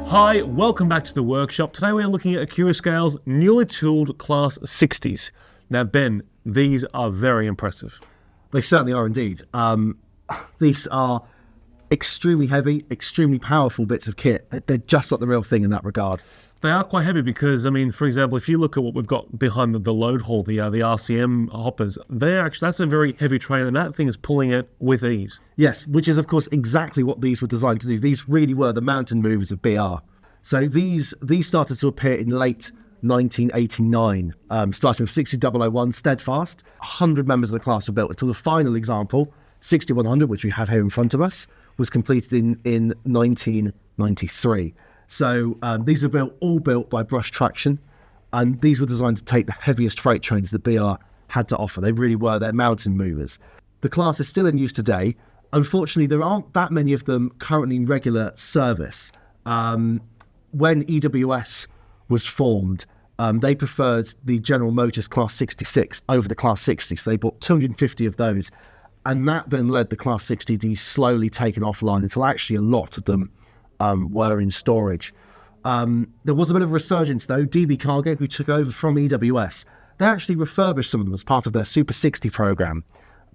Hi, welcome back to the workshop. Today we are looking at Accurascale's newly tooled Class 60s. Now Ben, these are very impressive. They certainly are indeed. These are extremely heavy, extremely powerful bits of kit. They're just not the real thing in that regard. They are quite heavy because, I mean, for example, if you look at what we've got behind the load hall, the RCM hoppers, that's a very heavy train, and that thing is pulling it with ease. Yes, which is, of course, exactly what these were designed to do. These really were the mountain movers of BR. So these started to appear in late 1989, starting with 60001 Steadfast. 100 members of the class were built until the final example, 6100, which we have here in front of us, was completed in 1993. So these are all built by Brush Traction, and these were designed to take the heaviest freight trains that BR had to offer. They really were their mountain movers. The class is still in use today. Unfortunately, there aren't that many of them currently in regular service. When EWS was formed, they preferred the General Motors Class 66 over the Class 60, so they bought 250 of those, and that then led the Class 60 to be slowly taken offline until actually a lot of them were in storage. There was a bit of a resurgence though. DB Cargo, who took over from EWS, they actually refurbished some of them as part of their Super 60 program,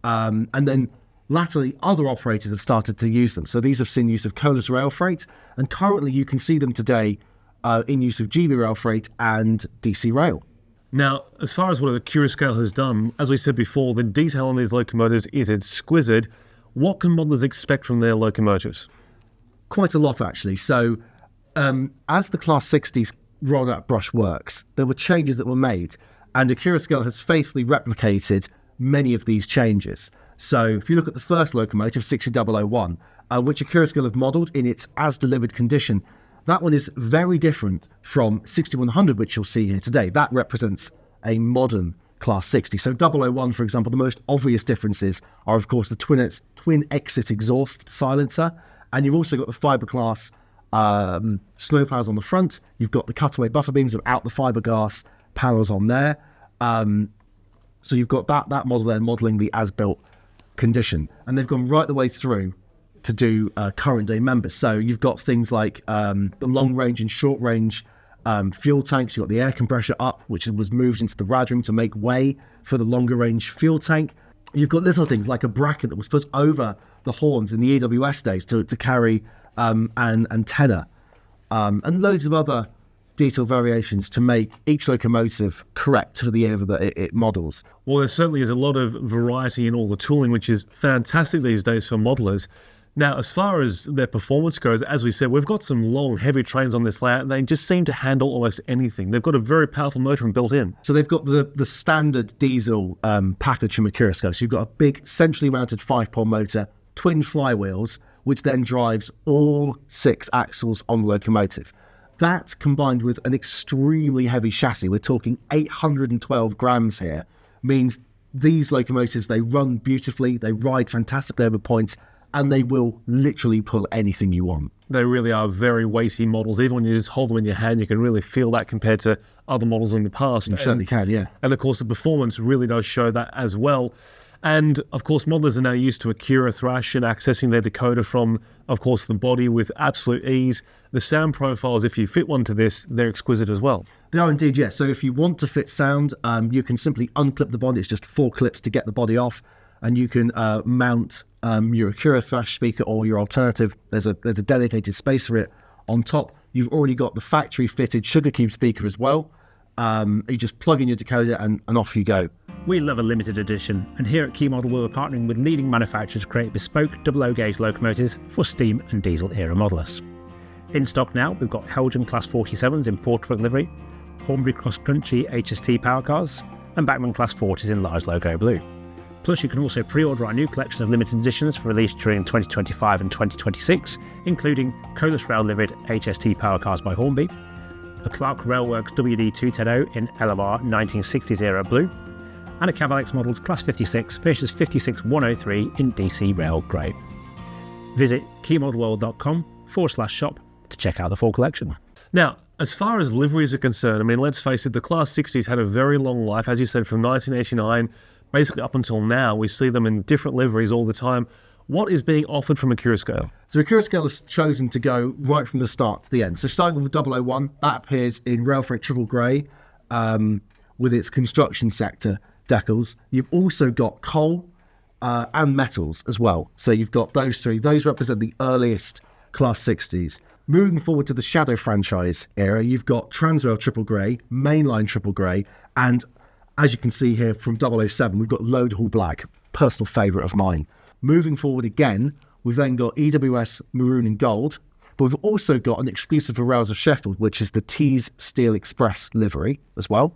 and then latterly other operators have started to use them. So these have seen use of Colas Rail Freight, and currently you can see them today in use of GB Rail Freight and DC Rail. Now, as far as what Accurascale has done, as we said before, the detail on these locomotives is exquisite. What can modelers expect from their locomotives? Quite a lot, actually. So as the Class 60s rolled out Brush Works, there were changes that were made, and Accurascale has faithfully replicated many of these changes. So if you look at the first locomotive, 60001, which Accurascale have modelled in its as-delivered condition, that one is very different from 6100, which you'll see here today. That represents a modern Class 60. So 001, for example, the most obvious differences are, of course, the twin exit exhaust silencer, and you've also got the fiberglass snowplows on the front. You've got the cutaway buffer beams without the fiberglass panels on there. So you've got that model there modelling the as-built condition, and they've gone right the way through to do current day members. So you've got things like the long range and short range fuel tanks. You've got the air compressor up, which was moved into the rad room to make way for the longer range fuel tank. You've got little things like a bracket that was put over the horns in the EWS days to carry an antenna, and loads of other detail variations to make each locomotive correct to the era that it models. Well, there certainly is a lot of variety in all the tooling, which is fantastic these days for modelers. Now, as far as their performance goes, as we said, we've got some long, heavy trains on this layout, and they just seem to handle almost anything. They've got a very powerful motor built in. So they've got the standard diesel package from Accurascale. So you've got a big centrally mounted 5-pole motor, twin flywheels, which then drives all 6 axles on the locomotive. That, combined with an extremely heavy chassis, we're talking 812 grams here, means these locomotives, they run beautifully, they ride fantastically over points, and they will literally pull anything you want. They really are very weighty models. Even when you just hold them in your hand, you can really feel that compared to other models in the past. You certainly can, yeah. And of course, the performance really does show that as well. And of course, modelers are now used to Accura Thrash and accessing their decoder from, of course, the body with absolute ease. The sound profiles, if you fit one to this, they're exquisite as well. They are indeed, yes. So if you want to fit sound, you can simply unclip the body. It's just 4 clips to get the body off, and you can mount your Accura Thrash speaker or your alternative. There's a dedicated space for it on top. You've already got the factory fitted Sugar Cube speaker as well. You just plug in your decoder and off you go. We love a limited edition, and here at Key Model we're partnering with leading manufacturers to create bespoke 00 gauge locomotives for steam and diesel era modelers. In stock now, we've got Helgen Class 47s in portable livery, Hornby Cross Country HST power cars, and Bachmann Class 40s in large logo blue. Plus, you can also pre-order our new collection of limited editions for release during 2025 and 2026, including Colas Rail livered HST power cars by Hornby, a Clark Railworks WD210 in LMR 1960s era blue, and a Cavalex Models Class 56 versus 56103 in DC Rail Grey. Visit keymodelworld.com/shop to check out the full collection. Now, as far as liveries are concerned, I mean, let's face it, the Class 60s had a very long life, as you said, from 1989, basically up until now. We see them in different liveries all the time. what is being offered from Accurascale? So Accurascale has chosen to go right from the start to the end. So starting with the 001, that appears in rail freight triple grey with its construction sector decals. You've also got coal and metals as well. So you've got those three. Those represent the earliest Class 60s. Moving forward to the Shadow franchise era, you've got Transrail triple grey, Mainline triple grey, and as you can see here from 007, we've got Load Haul Black, personal favourite of mine. Moving forward again, we've then got EWS Maroon and Gold, but we've also got an exclusive for Rails of Sheffield, which is the Tees Steel Express livery as well.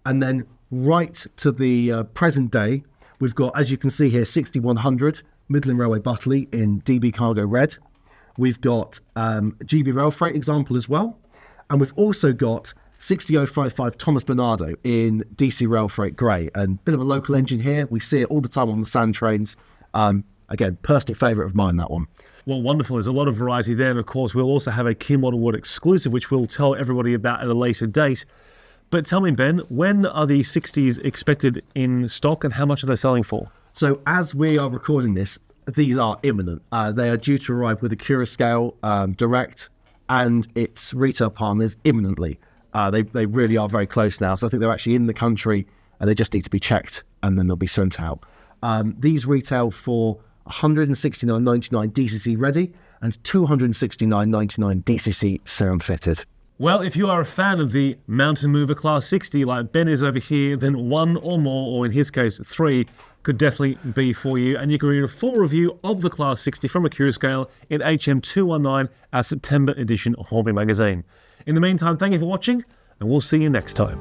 And then right to the present day, we've got, as you can see here, 6100 Midland Railway Butterley in DB Cargo Red. We've got GB Rail Freight example as well. And we've also got 60055 Thomas Bernardo in DC Rail Freight Grey. And a bit of a local engine here. We see it all the time on the sand trains. Again, personal favourite of mine, that one. Well, wonderful. There's a lot of variety there. And of course, we'll also have a Key Model World exclusive, which we'll tell everybody about at a later date. But tell me, Ben, when are the 60s expected in stock and how much are they selling for? So as we are recording this, these are imminent. They are due to arrive with Accurascale Direct and its retail partners imminently. They really are very close now. So I think they're actually in the country and they just need to be checked and then they'll be sent out. These retail for $169.99 DCC ready and $269.99 DCC sound fitted. Well, if you are a fan of the Mountain Mover Class 60 like Ben is over here, then one or more, or in his case, three, could definitely be for you. And you can read a full review of the Class 60 from Accurascale in HM219, our September edition of Hornby magazine. In the meantime, thank you for watching, and we'll see you next time.